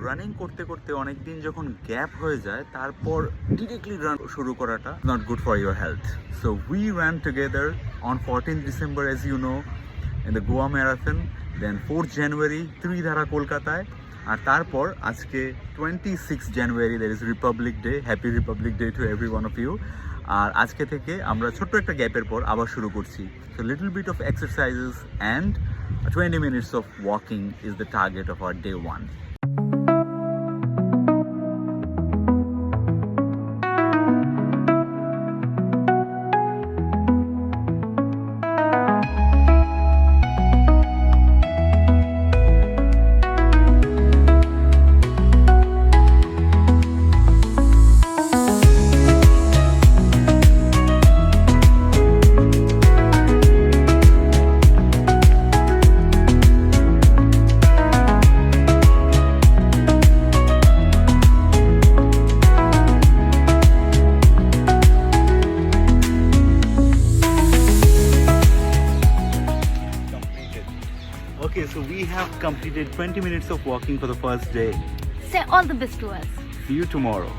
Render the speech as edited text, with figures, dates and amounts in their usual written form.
Running করতে করতে অনেক দিন যখন গ্যাপ হয়ে যায় তারপর ডিরেক্টলি রান শুরু করাটা not good for your health. So we ran together on 14th December, as you know, in the Goa Marathon, then 4th January Tridhara কলকাতায়, আর তারপর আজকে 26 January, there is Republic Day. Happy Republic Day to every one of you. আর আজকে থেকে আমরা ছোট্ট একটা গ্যাপের পর আবার শুরু করছি। So little bit of exercises and 20 minutes of walking is the target of our day one. Okay, so we have completed 20 minutes of walking for the first day. Say all the best to us. See you tomorrow.